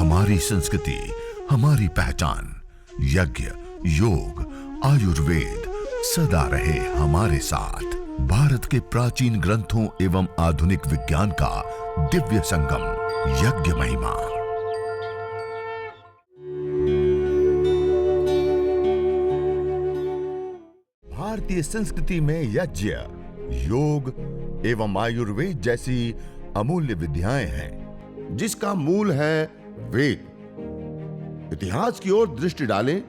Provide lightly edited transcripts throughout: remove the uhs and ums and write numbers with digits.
हमारी संस्कृति, हमारी पहचान। यज्ञ, योग, आयुर्वेद सदा रहे हमारे साथ। भारत के प्राचीन ग्रंथों एवं आधुनिक विज्ञान का दिव्य संगम, यज्ञ महिमा। भारतीय संस्कृति में यज्ञ, योग एवं आयुर्वेद जैसी अमूल्य विद्याएं हैं, जिसका मूल है वेद। इतिहास की ओर दृष्टि डालें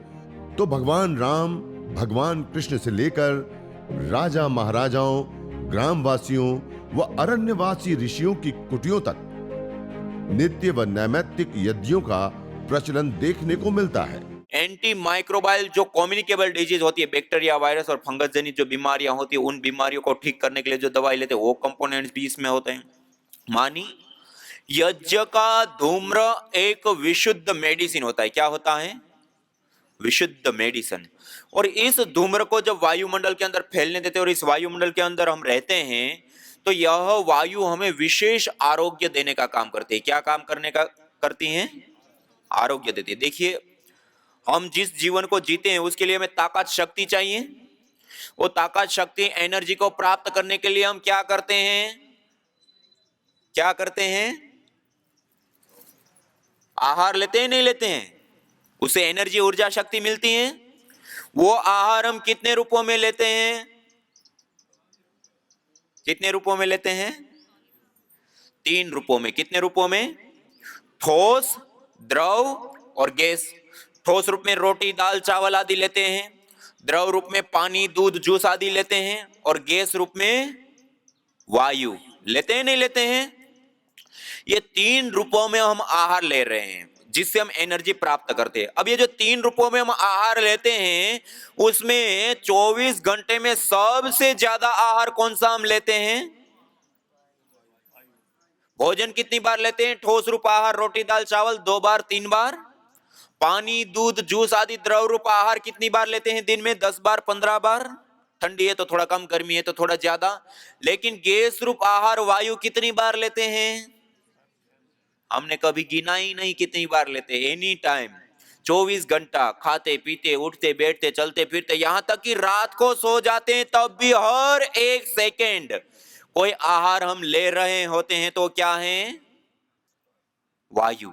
तो भगवान राम, भगवान कृष्ण से लेकर राजा महाराजाओं, ग्रामवासियों व अरण्यवासी ऋषियों की कुटियों तक नित्य व नैमित्तिक यज्ञों का प्रचलन देखने को मिलता है। एंटी माइक्रोबाइल जो कम्युनिकेबल डिजीज होती है, बैक्टीरिया, वायरस और फंगस जनित जो बीमारियां होती है, उन बीमारियों को ठीक करने के लिए जो दवाई लेते हैं वो कंपोनेंट्स भी इसमें होते हैं। मानी यज्ञ का धूम्र एक विशुद्ध मेडिसिन होता है। क्या होता है? विशुद्ध मेडिसिन। और इस धूम्र को जब वायुमंडल के अंदर फैलने देते और इस वायुमंडल के अंदर हम रहते हैं तो यह वायु हमें विशेष आरोग्य देने का काम करती है। क्या काम करने का करती हैं? आरोग्य देती है। देखिए, हम जिस जीवन को जीते हैं उसके लिए हमें ताकत शक्ति चाहिए। वो ताकत शक्ति एनर्जी को प्राप्त करने के लिए हम क्या करते हैं? क्या करते हैं? आहार लेते हैं, नहीं लेते हैं? उससे एनर्जी, ऊर्जा, शक्ति मिलती है। वो आहार हम कितने रूपों में लेते हैं? कितने रूपों में लेते हैं? 3 रूपों में। कितने रूपों में? ठोस, द्रव और गैस। ठोस रूप में रोटी, दाल, चावल आदि लेते हैं। द्रव रूप में पानी, दूध, जूस आदि लेते हैं। और गैस रूप में वायु लेते हैं, नहीं लेते हैं? ये 3 रूपों में हम आहार ले रहे हैं जिससे हम एनर्जी प्राप्त करते हैं। अब ये जो 3 रूपों में हम आहार लेते हैं उसमें 24 घंटे में सबसे ज्यादा आहार कौन सा हम लेते हैं? भोजन कितनी बार लेते हैं? ठोस रूप आहार रोटी, दाल, चावल 2 बार, 3 बार। पानी, दूध, जूस आदि द्रव रूप आहार कितनी बार लेते हैं दिन में? 10 बार, 15 बार। ठंडी है तो थोड़ा कम, गर्मी है तो थोड़ा ज्यादा। लेकिन गैस रूप आहार वायु कितनी बार लेते हैं? हमने कभी गिना ही नहीं कितनी बार लेते। एनी टाइम 24 घंटा खाते पीते, उठते बैठते, चलते फिरते, यहां तक कि रात को सो जाते हैं तब भी हर 1 सेकेंड कोई आहार हम ले रहे होते हैं। तो क्या है? वायु।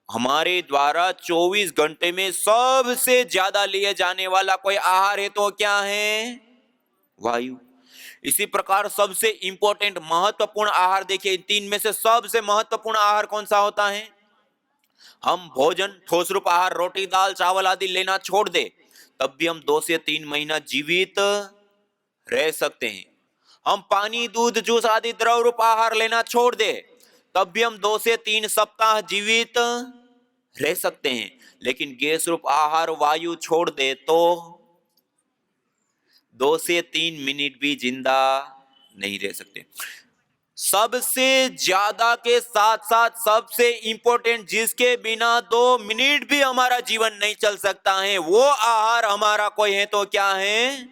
हमारे द्वारा 24 घंटे में सबसे ज्यादा लिए जाने वाला कोई आहार है तो क्या है? वायु। इसी प्रकार सबसे इंपॉर्टेंट, महत्वपूर्ण आहार देखिए, 3 में से सबसे महत्वपूर्ण आहार कौन सा होता है? हम भोजन, ठोस रूप आहार रोटी, दाल, चावल आदि लेना छोड़ दे तब भी हम 2 से 3 महीना जीवित रह सकते हैं। हम पानी, दूध, जूस आदि द्रव रूप आहार लेना छोड़ दे तब भी हम 2 से 3 सप्ताह जीवित रह सकते हैं। लेकिन गैस रूप आहार वायु छोड़ दे तो 2 से 3 मिनट भी जिंदा नहीं रह सकते। सबसे ज्यादा के साथ साथ सबसे इंपॉर्टेंट, जिसके बिना 2 मिनट भी हमारा जीवन नहीं चल सकता है, वो आहार हमारा कोई है तो क्या है?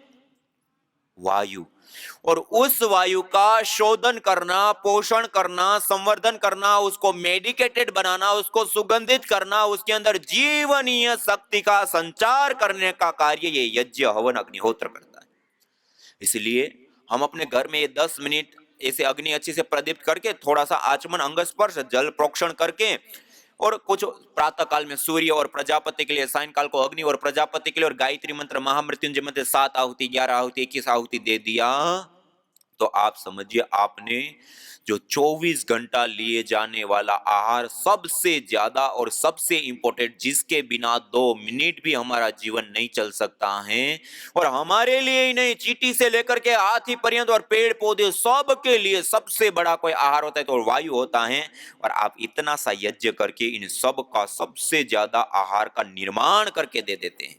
वायु। और उस वायु का शोधन करना, पोषण करना, संवर्धन करना, उसको मेडिकेटेड बनाना, उसको सुगंधित करना, उसके अंदर जीवनीय शक्ति का संचार करने का कार्य ये यज्ञ, हवन, अग्निहोत्र करता है। इसलिए हम अपने घर में ये 10 मिनट ऐसे अग्नि अच्छे से प्रदीप्त करके, थोड़ा सा आचमन, अंगस्पर्श, जल प्रोक्षण करके, और कुछ प्रातः काल में सूर्य और प्रजापति के लिए, सायंकाल को अग्नि और प्रजापति के लिए, और गायत्री मंत्र, महामृत्युंजय मंत्र 7 आहुति, 11 आहुति, 21 आहुति दे दिया तो आप समझिए आपने जो 24 घंटा लिए जाने वाला आहार, सबसे ज्यादा और सबसे इंपॉर्टेंट, जिसके बिना 2 मिनट भी हमारा जीवन नहीं चल सकता है, और हमारे लिए ही नहीं, चींटी से लेकर के हाथी पर्यंत और पेड़ पौधे सबके लिए सबसे बड़ा कोई आहार होता है तो वायु होता है। और आप इतना सा यज्ञ करके इन सब का सबसे ज्यादा आहार का निर्माण करके दे देते हैं।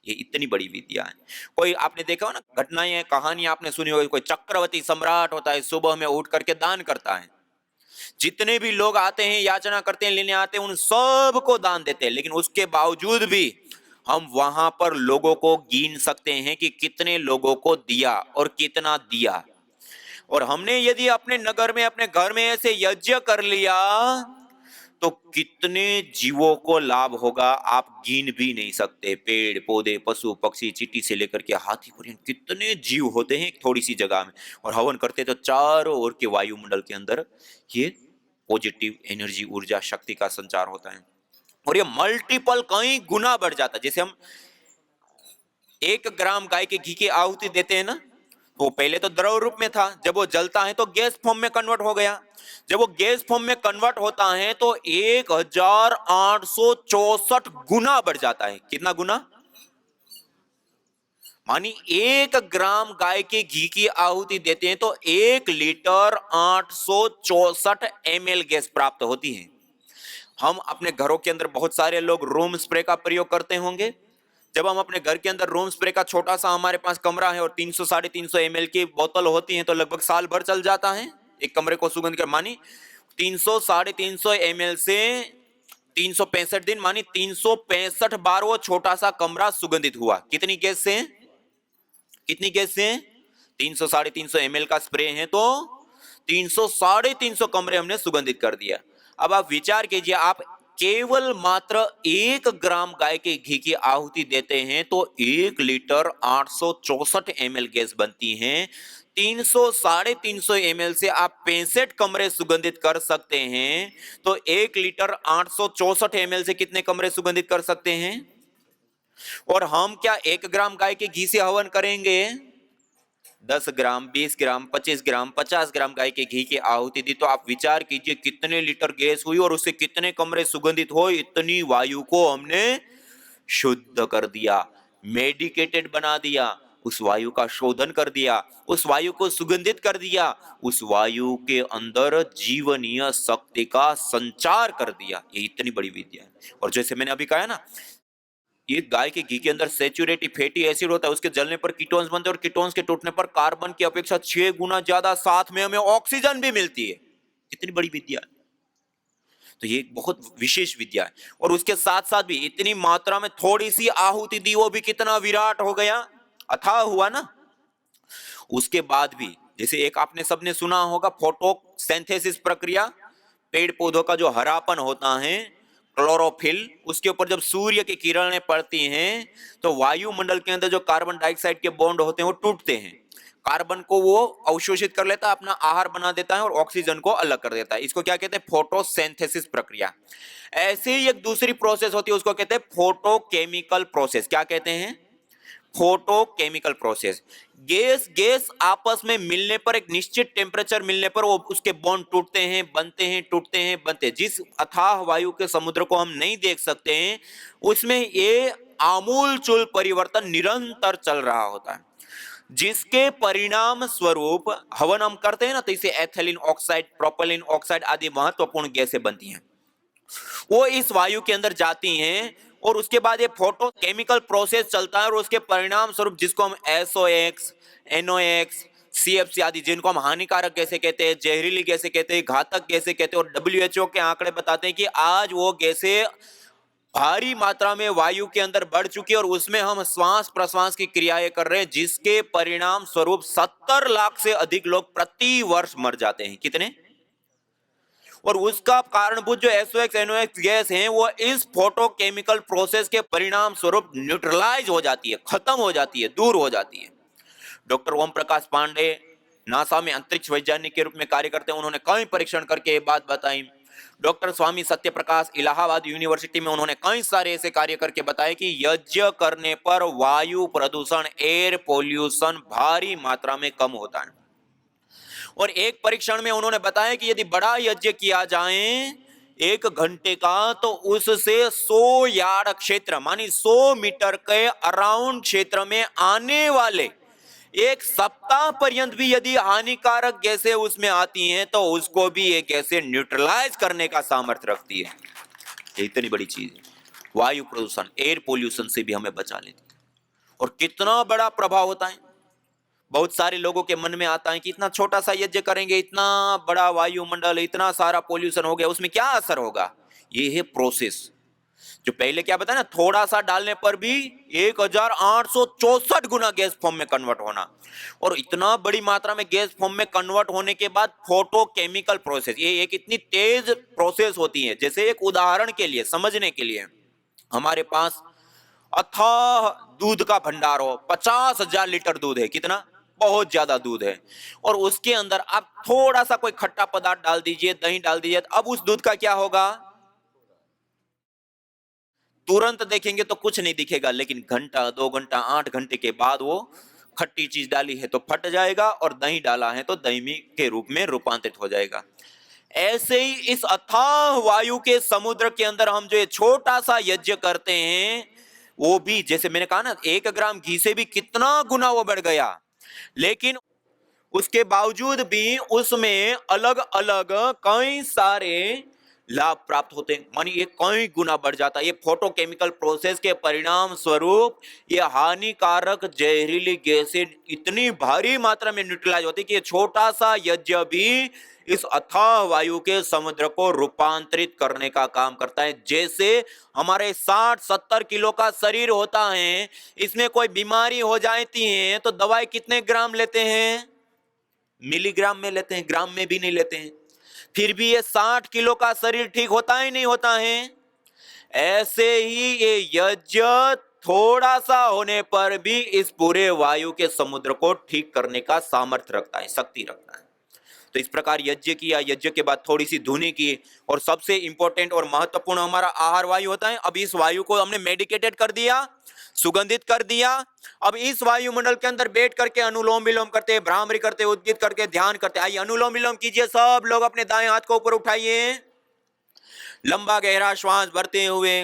ये इतनी बड़ी विद्या है। कोई आपने देखा हो ना, घटनाएं, कहानियां आपने सुनी होगी, कोई चक्रवर्ती सम्राट होता है, सुबह में उठ करके दान करता है। जितने भी लोग आते हैं, याचना करते हैं, लेने आते हैं, उन सब को दान देते हैं। लेकिन उसके बावजूद भी हम वहां पर लोगों को गिन सकते हैं कि कितने लोगों को दिया और कितना दिया। और हमने यदि अपने नगर में, अपने घर में ऐसे यज्ञ कर लिया तो कितने जीवों को लाभ होगा आप गिन भी नहीं सकते। पेड़ पौधे, पशु पक्षी, चींटी से लेकर के हाथी पर्यंत कितने जीव होते हैं एक थोड़ी सी जगह में। और हवन करते तो चारों ओर के वायुमंडल के अंदर ये पॉजिटिव एनर्जी, ऊर्जा, शक्ति का संचार होता है और ये मल्टीपल कई गुना बढ़ जाता है। जैसे हम 1 ग्राम गाय के घी की आहुति देते हैं ना, वो पहले तो द्रव रूप में था, जब वो जलता है तो गैस फॉर्म में कन्वर्ट हो गया। जब वो गैस फॉर्म में कन्वर्ट होता है तो 1864 गुना बढ़ जाता है। कितना गुना? मानी 1 ग्राम गाय के घी की आहुति देते हैं तो 1 लीटर 864 ml गैस प्राप्त होती है। हम अपने घरों के अंदर बहुत सारे लोग रूम स्प्रे का प्रयोग करते होंगे। जब हम अपने घर के अंदर रूम स्प्रे का छोटा सा हमारे पास कमरा है और 300 350 ml की बोतल होती है तो लगभग साल भर चल जाता है एक कमरे को सुगंध कर। मानी 300 350 ml से 365 दिन, मानी 365 बार वो छोटा सा कमरा सुगंधित हुआ। कितनी गैस से? कितनी गैस से? 300 350 ml का स्प्रे है तो 300 350 कमरे हमने सुगंधित कर दिया। अब आप विचार कीजिए, आप केवल मात्र 1 ग्राम गाय के घी की आहुति देते हैं तो 1 लीटर 864 ml गैस बनती है। 300 350 ml से आप 65 कमरे सुगंधित कर सकते हैं तो 1 लीटर 864 ml से कितने कमरे सुगंधित कर सकते हैं? और हम क्या 1 ग्राम गाय के घी से हवन करेंगे? 10 ग्राम, 20 ग्राम, 25 ग्राम, 50 ग्राम गाय के घी की आहुति दी तो आप विचार कीजिए कितने लीटर गैस हुई और उससे कितने कमरे सुगंधित हो। इतनी वायु को हमने शुद्ध कर दिया, मेडिकेटेड बना दिया, उस वायु का शोधन कर दिया, उस वायु को सुगंधित कर दिया, उस वायु के अंदर जीवनीय शक्ति का संचार कर दिया। ये इतनी बड़ी विद्या है। और जैसे मैंने अभी कहा ना, ये गाय के घी के अंदर सैचुरेटेड फैटी एसिड होता है, उसके जलने पर कीटोन्स बनते हैं और कीटोन्स के टूटने पर कार्बन की अपेक्षा 6 गुना ज्यादा साथ में हमें ऑक्सीजन भी मिलती है। कितनी बड़ी विद्या है। तो ये एक बहुत विशेष विद्या है। और उसके साथ साथ भी इतनी मात्रा में थोड़ी सी आहुति दी, वो भी कितना विराट हो गया, अथाह हुआ ना। उसके बाद भी जैसे एक आपने सबने सुना होगा फोटोसिंथेसिस प्रक्रिया, पेड़ पौधों का जो हरापन होता है, क्लोरोफिल, उसके ऊपर जब सूर्य की किरणें पड़ती हैं तो वायुमंडल के अंदर जो कार्बन डाइऑक्साइड के बॉन्ड होते हैं वो टूटते हैं। कार्बन को वो अवशोषित कर लेता है, अपना आहार बना देता है और ऑक्सीजन को अलग कर देता है। इसको क्या कहते हैं? फोटोसिंथेसिस प्रक्रिया। ऐसे ही एक दूसरी प्रोसेस होती है, उसको कहते हैं फोटोकेमिकल प्रोसेस। क्या कहते हैं? Photochemical process. गैस गैस आपस में मिलने पर, एक निश्चित टेम्परेचर मिलने पर वो उसके बॉन्ड टूटते हैं, बनते हैं, टूटते हैं, बनते हैं। जिस अथाह वायु के समुद्र को हम नहीं देख सकते हैं उसमें ये आमूलचूल परिवर्तन निरंतर चल रहा होता है, जिसके परिणाम स्वरूप हवन हम करते हैं ना, तो इसे एथिलीन ऑक्साइड, प्रोपेलिन ऑक्साइड आदि महत्वपूर्ण गैसें बनती हैं। वो इस वायु के अंदर जाती हैं और उसके बाद ये फोटोकेमिकल प्रोसेस चलता है और उसके परिणाम स्वरूप जिसको हम SOx, NOx, CFC आदि, जिनको हम हानिकारक गैसें कहते हैं, जहरीली गैसें कहते हैं, घातक गैसें कहते हैं, और WHO के आंकड़े बताते हैं कि आज वो गैसें भारी मात्रा में वायु के अंदर बढ़ चुकी है और उसमें हम श्वास प्रश्वास की क्रियाएं कर रहे हैं, जिसके परिणाम स्वरूप 70 लाख से अधिक लोग प्रति वर्ष मर जाते हैं। कितने? और उसका कारणभूत जो SOx, NOx गैस हैं वो इस फोटोकेमिकल प्रोसेस के परिणाम स्वरूप न्यूट्रलाइज हो जाती है, खत्म हो जाती है, दूर हो जाती है। डॉक्टर ओम प्रकाश पांडे नासा में अंतरिक्ष वैज्ञानिक के रूप में कार्य करते हैं, उन्होंने कई परीक्षण करके ये बात बताई। डॉक्टर स्वामी सत्यप्रकाश इलाहाबाद यूनिवर्सिटी में उन्होंने कई सारे ऐसे कार्य करके बताए कि यज्ञ करने पर वायु प्रदूषण, एयर पोल्यूशन भारी मात्रा में कम होता है। और एक परीक्षण में उन्होंने बताया कि यदि बड़ा यज्ञ किया जाए 1 घंटे का, तो उससे 100 यार्ड क्षेत्र, मानी 100 मीटर के अराउंड क्षेत्र में आने वाले 1 सप्ताह पर्यंत भी यदि हानिकारक गैसें उसमें आती हैं तो उसको भी ये गैसें न्यूट्रलाइज करने का सामर्थ्य रखती है। ये इतनी बड़ी चीज है। वायु प्रदूषण, एयर पोल्यूशन से भी हमें बचा लेती है। और कितना बड़ा प्रभाव होता है। बहुत सारे लोगों के मन में आता है कि इतना छोटा सा यज्ञ करेंगे, इतना बड़ा वायुमंडल, इतना सारा पोल्यूशन हो गया, उसमें क्या असर होगा? ये है प्रोसेस। जो पहले क्या बताया ना, थोड़ा सा डालने पर भी 1864 गुना गैस फॉर्म में कन्वर्ट होना, और इतना बड़ी मात्रा में गैस फॉर्म में कन्वर्ट होने के बाद फोटोकेमिकल प्रोसेस, ये एक इतनी तेज प्रोसेस होती है। जैसे एक उदाहरण के लिए समझने के लिए, हमारे पास अथाह दूध का भंडार हो, 50,000 लीटर दूध है, कितना, बहुत ज्यादा दूध है, और उसके अंदर आप थोड़ा सा कोई खट्टा पदार्थ डाल दीजिए, दही डाल दीजिए, अब उस दूध का क्या होगा? तुरंत देखेंगे तो कुछ नहीं दिखेगा, लेकिन घंटा, 2 घंटा, 8 घंटे के बाद वो खट्टी चीज डाली है तो फट जाएगा, और दही डाला है तो दही के रूप में रूपांतरित हो जाएगा। ऐसे ही इस अथाह वायु के समुद्र के अंदर हम जो ये छोटा सा यज्ञ करते हैं, वो भी जैसे मैंने कहा ना, 1 ग्राम घी से भी कितना गुना वो बढ़ गया, लेकिन उसके बावजूद भी उसमें अलग अलग कई सारे लाभ प्राप्त होते हैं, मानी ये कई गुना बढ़ जाता है। ये फोटोकेमिकल प्रोसेस के परिणाम स्वरूप ये हानिकारक जहरीली गैसें इतनी भारी मात्रा में न्यूट्रलाइज होती है कि ये छोटा सा यज्ञ भी इस अथाह वायु के समुद्र को रूपांतरित करने का काम करता है। जैसे हमारे 60-70 किलो का शरीर होता है, इसमें कोई बीमारी हो जाती है तो दवाई कितने ग्राम लेते हैं? मिलीग्राम में लेते हैं, ग्राम में भी नहीं लेते हैं। फिर भी ये 60 किलो का शरीर ठीक होता ही नहीं होता है। ऐसे ही ये यज्ञ थोड़ा सा होने पर भी इस पूरे वायु के समुद्र को ठीक करने का सामर्थ्य रखता है, शक्ति रखता है। तो इस प्रकार यज्ञ किया, यज्ञ के बाद थोड़ी सी धुनी की, और सबसे इंपॉर्टेंट और महत्वपूर्ण हमारा आहार वायु होता है। अब इस वायु को हमने मेडिकेटेड कर दिया, सुगंधित कर दिया। अब इस वायुमंडल के अंदर बैठ करके अनुलोम विलोम करते हैं, भ्रामरी करते हैं, उद्गीत करके ध्यान करते हैं। आइए अनुलोम विलोम कीजिए, सब लोग अपने दाएं हाथ को ऊपर उठाइए, लंबा गहरा श्वास भरते हुए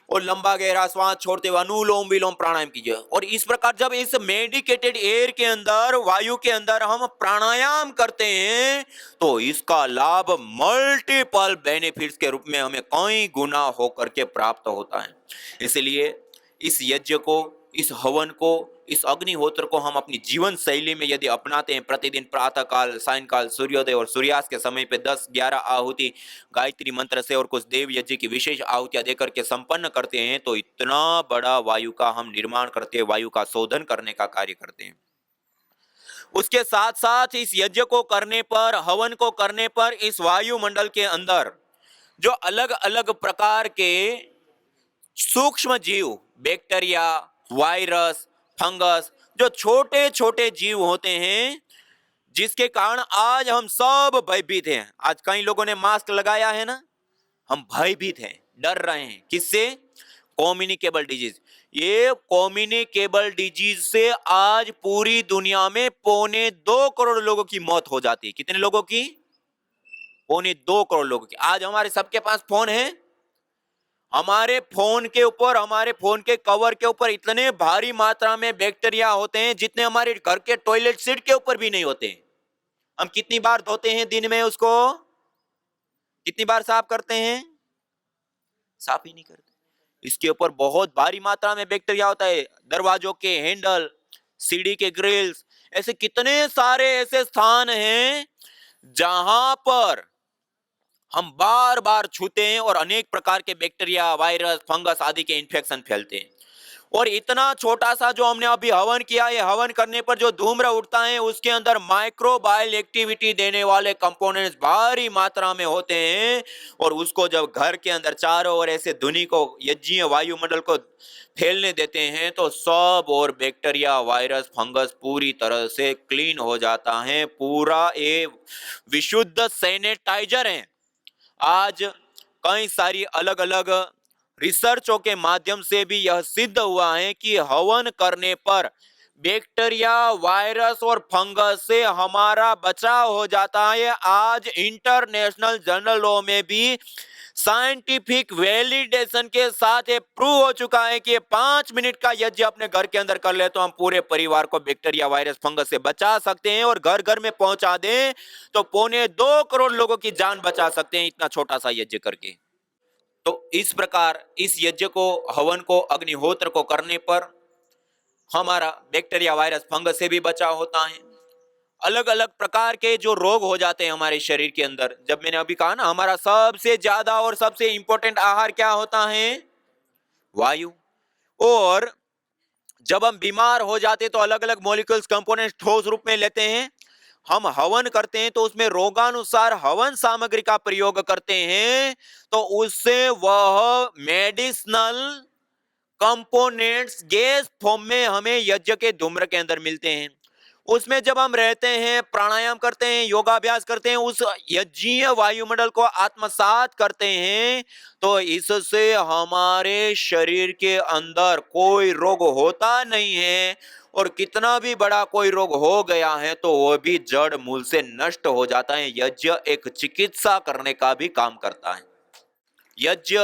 और लंबा गहरा श्वास छोड़ते हुए अनुलोम विलोम प्राणायाम कीजिए। और इस प्रकार जब इस मेडिकेटेड एयर के अंदर, वायु के अंदर हम प्राणायाम करते हैं तो इसका लाभ मल्टीपल बेनिफिट्स के रूप में हमें कई गुना होकर के प्राप्त होता है। इसलिए इस यज्ञ को, इस हवन को, इस अग्निहोत्र को हम अपनी जीवन शैली में यदि अपनाते हैं, प्रतिदिन प्रातः काल, सायंकाल, सूर्योदय और सूर्यास्त के समय पे 10-11 आहुति गायत्री मंत्र से और कुछ देव यज्ञ की विशेष आहुतियां देकर के संपन्न करते हैं, तो इतना बड़ा वायु का हम निर्माण करते हैं, वायु का शोधन करने का कार्य करते हैं। उसके साथ साथ इस यज्ञ को करने पर, हवन को करने पर, इस वायुमंडल के अंदर जो अलग अलग प्रकार के सूक्ष्म जीव, बैक्टीरिया, वायरस, फंगस, जो छोटे छोटे जीव होते हैं, जिसके कारण आज हम सब भयभीत हैं। आज कई लोगों ने मास्क लगाया है ना, हम भयभीत हैं, डर रहे हैं। किससे? Communicable disease. ये कम्युनिकेबल डिजीज से आज पूरी दुनिया में 2.25 करोड़ लोगों की मौत हो जाती है। कितने लोगों की? 2.25 करोड़ लोगों की। आज हमारे सबके पास फोन है, हमारे फोन के ऊपर, हमारे फोन के कवर के ऊपर इतने भारी मात्रा में बैक्टीरिया होते हैं जितने हमारे घर के टॉयलेट सीट के ऊपर भी नहीं होते। हम कितनी बार धोते हैं दिन में उसको? कितनी बार साफ करते हैं? साफ ही नहीं करते। इसके ऊपर बहुत भारी मात्रा में बैक्टीरिया होता है। दरवाजों के हैंडल, सीढ़ी के ग्रिल्स, ऐसे कितने सारे ऐसे स्थान हैं जहां पर हम बार बार छूते हैं और अनेक प्रकार के बैक्टीरिया, वायरस, फंगस आदि के इन्फेक्शन फैलते हैं। और इतना छोटा सा जो हमने अभी हवन किया है, हवन करने पर जो धूम्र उठता है उसके अंदर माइक्रोबायल एक्टिविटी देने वाले कंपोनेंट्स भारी मात्रा में होते हैं, और उसको जब घर के अंदर चारों ओर ऐसे धुनी को, यज्ञीय वायुमंडल को फैलने देते हैं तो सब और बैक्टीरिया, वायरस, फंगस पूरी तरह से क्लीन हो जाता है। पूरा ये विशुद्ध सैनिटाइजर है। आज कई सारी अलग अलग रिसर्चों के माध्यम से भी यह सिद्ध हुआ है कि हवन करने पर बैक्टीरिया, वायरस और फंगस से हमारा बचाव हो जाता है। आज इंटरनेशनल जर्नलों में भी साइंटिफिक वैलिडेशन के साथ ये प्रूव हो चुका है कि 5 मिनट का यज्ञ अपने घर के अंदर कर ले तो हम पूरे परिवार को बैक्टीरिया, वायरस, फंगस से बचा सकते हैं, और घर घर में पहुंचा दें तो 2.25 करोड़ लोगों की जान बचा सकते हैं, इतना छोटा सा यज्ञ करके। तो इस प्रकार इस यज्ञ को, हवन को, अग्निहोत्र को करने पर हमारा बैक्टीरिया, वायरस, फंगस से भी बचाव होता है। अलग अलग प्रकार के जो रोग हो जाते हैं हमारे शरीर के अंदर। जब मैंने अभी कहा ना, हमारा सबसे ज्यादा और सबसे इंपॉर्टेंट आहार क्या होता है? वायु। और जब हम बीमार हो जाते हैं तो अलग अलग मॉलिक्यूल्स कंपोनेंट्स ठोस रूप में लेते हैं। हम हवन करते हैं तो उसमें रोगानुसार हवन सामग्री का प्रयोग करते हैं, तो उससे वह मेडिसिनल कंपोनेंट्स गैस फॉर्म में हमें यज्ञ के धूम्र के अंदर मिलते हैं। उसमें जब हम रहते हैं, प्राणायाम करते हैं, योगाभ्यास करते हैं, उस यज्ञीय वायुमंडल को आत्मसात करते हैं, तो इससे हमारे शरीर के अंदर कोई रोग होता नहीं है। और कितना भी बड़ा कोई रोग हो गया है तो वो भी जड़ मूल से नष्ट हो जाता है। यज्ञ एक चिकित्सा करने का भी काम करता है। यज्ञ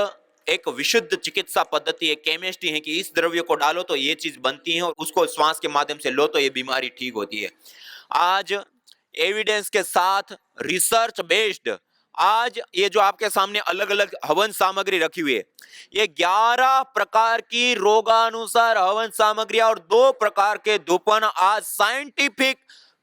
एक विशुद्ध चिकित्सा पद्धति है, केमिस्ट्री है कि इस द्रव्य को डालो तो ये चीज बनती है और उसको श्वास के माध्यम से लो तो ये बीमारी ठीक होती है। आज एविडेंस के साथ, रिसर्च बेस्ड, आज ये जो आपके सामने अलग अलग हवन सामग्री रखी हुई है, ये 11 प्रकार की रोगानुसार हवन सामग्री और 2 प्रकार के धूपन आज साइंटिफिक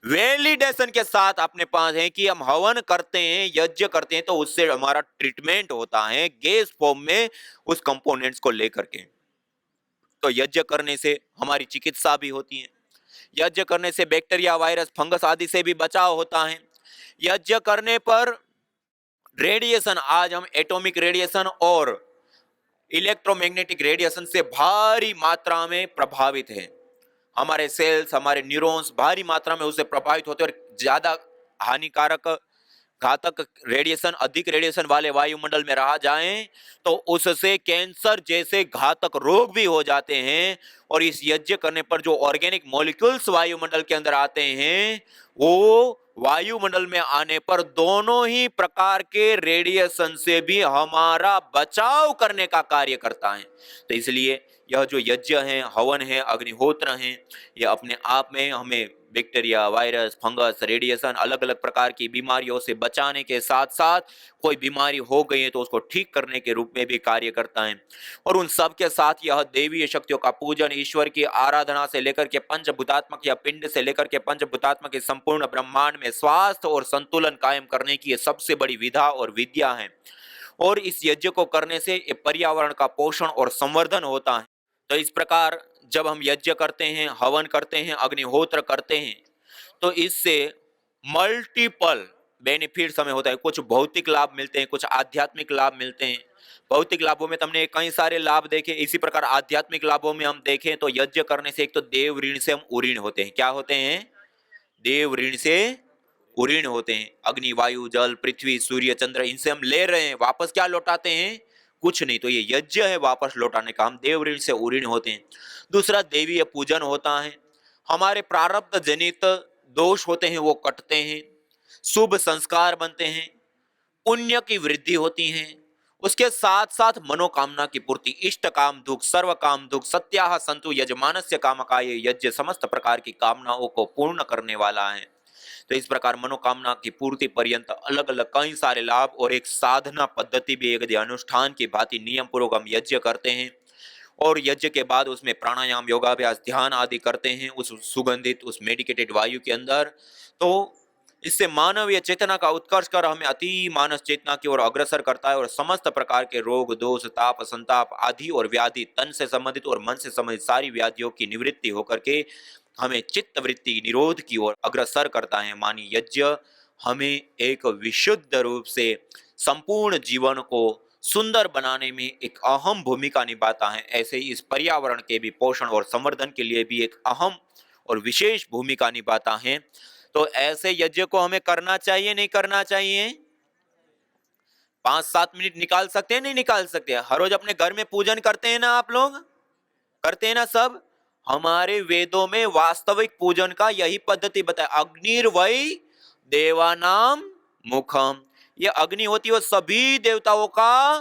वैलिडेशन के साथ अपने पास है कि हम हवन करते हैं, यज्ञ करते हैं तो उससे हमारा ट्रीटमेंट होता है गैस फॉर्म में उस कंपोनेंट्स को लेकर के। तो यज्ञ करने से हमारी चिकित्सा भी होती है। यज्ञ करने से बैक्टीरिया, वायरस, फंगस आदि से भी बचाव होता है। यज्ञ करने पर रेडिएशन, आज हम एटॉमिक रेडिएशन और इलेक्ट्रोमैग्नेटिक रेडिएशन से भारी मात्रा में प्रभावित है। हमारे सेल्स, हमारे न्यूरॉन्स भारी मात्रा में उससे प्रभावित होते हैं और ज्यादा हानिकारक, घातक रेडिएशन, अधिक रेडिएशन वाले वायुमंडल में रहा जाए तो उससे कैंसर जैसे घातक रोग भी हो जाते हैं। और इस यज्ञ करने पर जो ऑर्गेनिक मॉलिक्यूल्स वायुमंडल के अंदर आते हैं, वो वायुमंडल में आने पर दोनों ही प्रकार के रेडिएशन से भी हमारा बचाव करने का कार्य करता है। तो इसलिए यह जो यज्ञ है, हवन है, अग्निहोत्र है, यह अपने आप में हमें बैक्टीरिया, वायरस, फंगस, रेडिएशन, अलग अलग प्रकार की बीमारियों से बचाने के साथ साथ कोई बीमारी हो गई है तो उसको ठीक करने के रूप में भी कार्य करता है। और उन सब के साथ यह देवीय शक्तियों का पूजन, ईश्वर की आराधना से लेकर के पंचभूतात्मक या पिंड से लेकर के पंचभूतात्मक इस संपूर्ण ब्रह्मांड में स्वास्थ्य और संतुलन कायम करने की सबसे बड़ी विधा और विद्या है। और इस यज्ञ को करने से पर्यावरण का पोषण और संवर्धन होता है। तो इस प्रकार जब हम यज्ञ करते हैं, हवन करते हैं, अग्निहोत्र करते हैं, तो इससे मल्टीपल बेनिफिट्स हमें होता है। कुछ भौतिक लाभ मिलते हैं, कुछ आध्यात्मिक लाभ मिलते हैं। भौतिक लाभों में तुमने कई सारे लाभ देखे, इसी प्रकार आध्यात्मिक लाभों में हम देखें तो यज्ञ करने से एक तो देव ऋण से हम उऋण होते हैं। क्या होते हैं? देव ऋण से उऋण होते हैं। अग्नि, वायु, जल, पृथ्वी, सूर्य, चंद्र, इनसे हम ले रहे हैं, वापस क्या लौटाते हैं? कुछ नहीं। तो ये यज्ञ है वापस लौटाने का, हम देव ऋण से उऋण होते हैं। दूसरा देवीय पूजन होता है। हमारे प्रारब्ध जनित दोष होते हैं वो कटते हैं, शुभ संस्कार बनते हैं, पुण्य की वृद्धि होती है। उसके साथ साथ मनोकामना की पूर्ति, इष्ट काम दुख, सर्व काम दुख, सत्याह संतु यजमानस्य कामकाय, यज्ञ समस्त प्रकार की कामनाओं को पूर्ण करने वाला है। तो इस प्रकार मनोकामना की पूर्ति पर्यंत अलग अलग कई सारे लाभ और एक साधना पद्धति भी, एक अनुष्ठान की भांति नियम पूर्वक हम यज्ञ करते हैं। और यज्ञ के बाद उसमें प्राणायाम, योगाभ्यास, ध्यान आदि करते हैं उस सुगंधित, उस मेडिकेटेड वायु के अंदर। तो इससे मानवीय चेतना का उत्कर्ष कर हमें अति मानस चेतना की ओर अग्रसर करता है और समस्त प्रकार के रोग, दोष, ताप, संताप आदि और व्याधि, तन से संबंधित और मन से संबंधित सारी व्याधियों की निवृत्ति होकर के हमें चित्त वृत्ति निरोध की ओर अग्रसर करता है। मानी यज्ञ हमें एक विशुद्ध रूप से संपूर्ण जीवन को सुंदर बनाने में एक अहम भूमिका निभाता है। ऐसे ही इस पर्यावरण के भी पोषण और संवर्धन के लिए भी एक अहम और विशेष भूमिका निभाता है। तो ऐसे यज्ञ को हमें करना चाहिए, नहीं करना चाहिए? 5-7 मिनट निकाल सकते हैं, नहीं निकाल सकते? हर रोज अपने घर में पूजन करते हैं ना, आप लोग करते हैं ना सब? हमारे वेदों में वास्तविक पूजन का यही पद्धति बताया, अग्निर्वै देवानाम मुखम। ये अग्नि होती है वो सभी देवताओं का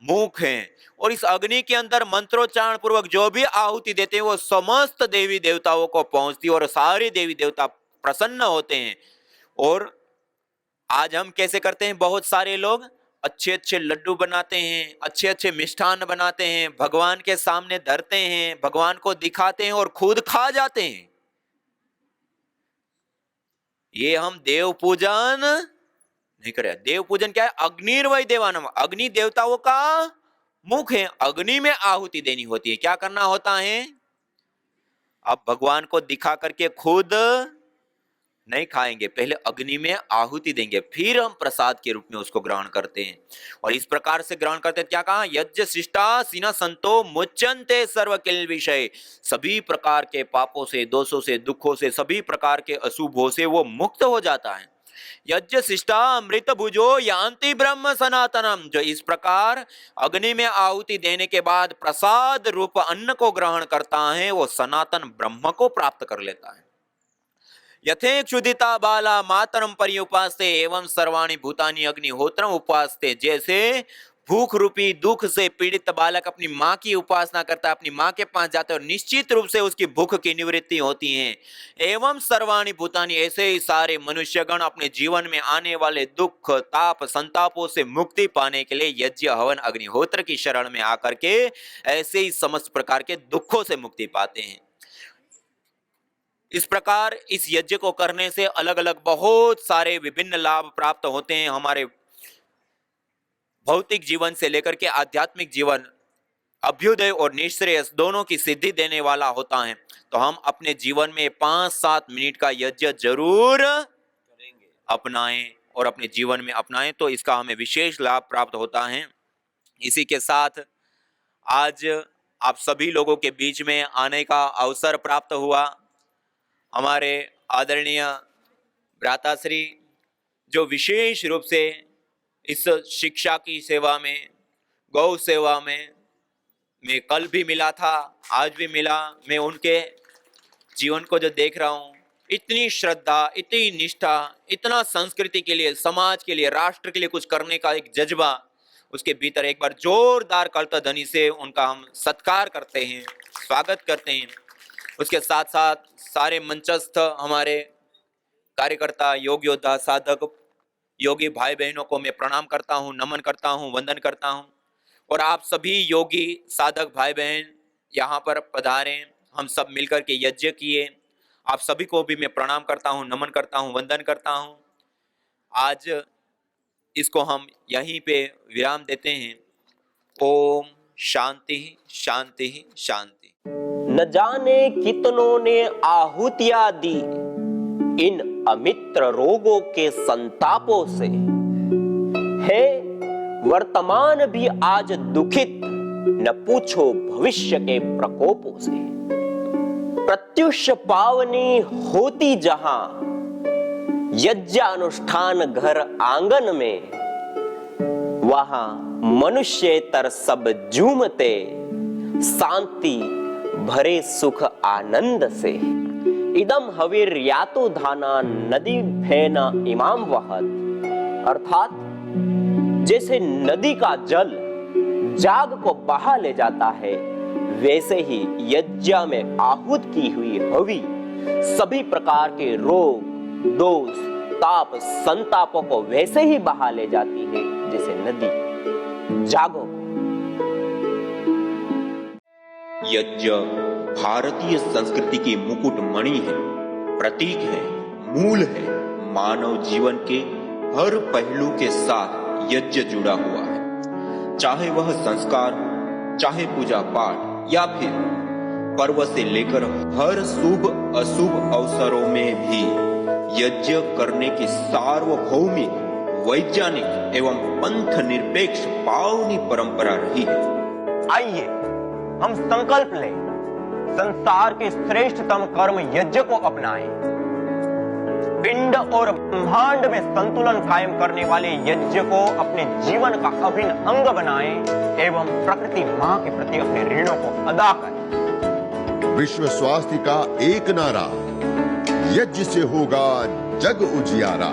मुख है। और इस अग्नि के अंदर मंत्रोच्चारण पूर्वक जो भी आहुति देते हैं वो समस्त देवी देवताओं को पहुंचती है और सारे देवी देवता प्रसन्न होते हैं। और आज हम कैसे करते हैं? बहुत सारे लोग अच्छे अच्छे लड्डू बनाते हैं, अच्छे अच्छे मिष्ठान बनाते हैं, भगवान के सामने धरते हैं, भगवान को दिखाते हैं और खुद खा जाते हैं। ये हम देव पूजन नहीं करें। देव पूजन क्या है? अग्निर्वय देवानम, अग्नि देवताओं का मुख है, अग्नि में आहुति देनी होती है। क्या करना होता है? अब भगवान को दिखा करके खुद नहीं खाएंगे, पहले अग्नि में आहुति देंगे, फिर हम प्रसाद के रूप में उसको ग्रहण करते हैं। और इस प्रकार से ग्रहण करते हैं। क्या कहा? यज्ञ शिष्टा सीना संतो मुच्यन्ते सर्व किल विषय, सभी प्रकार के पापों से, दोषों से, दुखों से, सभी प्रकार के अशुभों से वो मुक्त हो जाता है। यज्ञ शिष्टा अमृत भुजो यान्ति ब्रह्म सनातनम, जो इस प्रकार अग्नि में आहुति देने के बाद प्रसाद रूप अन्न को ग्रहण करता है, वो सनातन ब्रह्म को प्राप्त कर लेता है। यथे क्षुदिता बाला मातरम पर्युपास्ते एवं सर्वाणि भूतानि अग्निहोत्रम उपास्ते, जैसे भूख रूपी दुख से पीड़ित बालक अपनी माँ की उपासना करता है, अपनी माँ के पास जाता है और निश्चित रूप से उसकी भूख की निवृत्ति होती है। एवं सर्वाणि भूतानि, ऐसे ही सारे मनुष्यगण अपने जीवन में आने वाले दुख ताप संतापों से मुक्ति पाने के लिए यज्ञ हवन अग्निहोत्र की शरण में आकर के ऐसे ही समस्त प्रकार के दुखों से मुक्ति पाते हैं। इस प्रकार इस यज्ञ को करने से अलग अलग बहुत सारे विभिन्न लाभ प्राप्त होते हैं। हमारे भौतिक जीवन से लेकर के आध्यात्मिक जीवन, अभ्युदय और निश्रेयस दोनों की सिद्धि देने वाला होता है। तो हम अपने जीवन में 5-7 मिनट का यज्ञ जरूर अपनाएं और अपने जीवन में अपनाएं, तो इसका हमें विशेष लाभ प्राप्त होता है। इसी के साथ आज आप सभी लोगों के बीच में आने का अवसर प्राप्त हुआ। हमारे आदरणीय भ्राताश्री जो विशेष रूप से इस शिक्षा की सेवा में, गौ सेवा में, मैं कल भी मिला था, आज भी मिला, मैं उनके जीवन को जो देख रहा हूँ, इतनी श्रद्धा, इतनी निष्ठा, इतना संस्कृति के लिए, समाज के लिए, राष्ट्र के लिए कुछ करने का एक जज्बा उसके भीतर। एक बार जोरदार करताध्वनि से उनका हम सत्कार करते हैं, स्वागत करते हैं। उसके साथ साथ सारे मंचस्थ हमारे कार्यकर्ता, योग योद्धा, साधक, योगी भाई बहनों को मैं प्रणाम करता हूँ, नमन करता हूँ, वंदन करता हूँ। और आप सभी योगी साधक भाई बहन यहाँ पर पधारे, हम सब मिलकर के यज्ञ किए, आप सभी को भी मैं प्रणाम करता हूँ, नमन करता हूँ, वंदन करता हूँ। आज इसको हम यहीं पे विराम देते हैं। ओम शांति शांति शांति। न जाने कितनों ने आहुतियां दी इन अमित्र रोगों के संतापों से, है वर्तमान भी आज दुखित, न पूछो भविष्य के प्रकोपों से। प्रत्युष पावनी होती जहां यज्ञानुष्ठान घर आंगन में, वहां मनुष्येतर सब झूमते शांति भरे सुख आनंद से। इदम हविर्यातो धाना नदी भेना इमाम वहत, अर्थात जैसे नदी का जल जाग को बहा ले जाता है, वैसे ही यज्ञ में आहूत की हुई हवि सभी प्रकार के रोग दोष ताप संतापों को वैसे ही बहा ले जाती है जैसे नदी। जागो। यज्ञ भारतीय संस्कृति की मुकुट मणि है, प्रतीक है, मूल है। मानव जीवन के हर पहलू के साथ यज्ञ जुड़ा हुआ है, चाहे वह संस्कार, चाहे पूजा पाठ या फिर पर्व से लेकर हर शुभ अशुभ अवसरों में भी यज्ञ करने की सार्वभौमिक, वैज्ञानिक एवं पंथ निरपेक्ष पावनी परंपरा रही है। आइए हम संकल्प लें, संसार के श्रेष्ठतम कर्म यज्ञ को अपनाएं। पिंड और ब्रह्मांड में संतुलन कायम करने वाले यज्ञ को अपने जीवन का अभिन्न अंग बनाएं एवं प्रकृति मां के प्रति अपने ऋणों को अदा करें। विश्व स्वास्थ्य का एक नारा, यज्ञ से होगा जग उजियारा।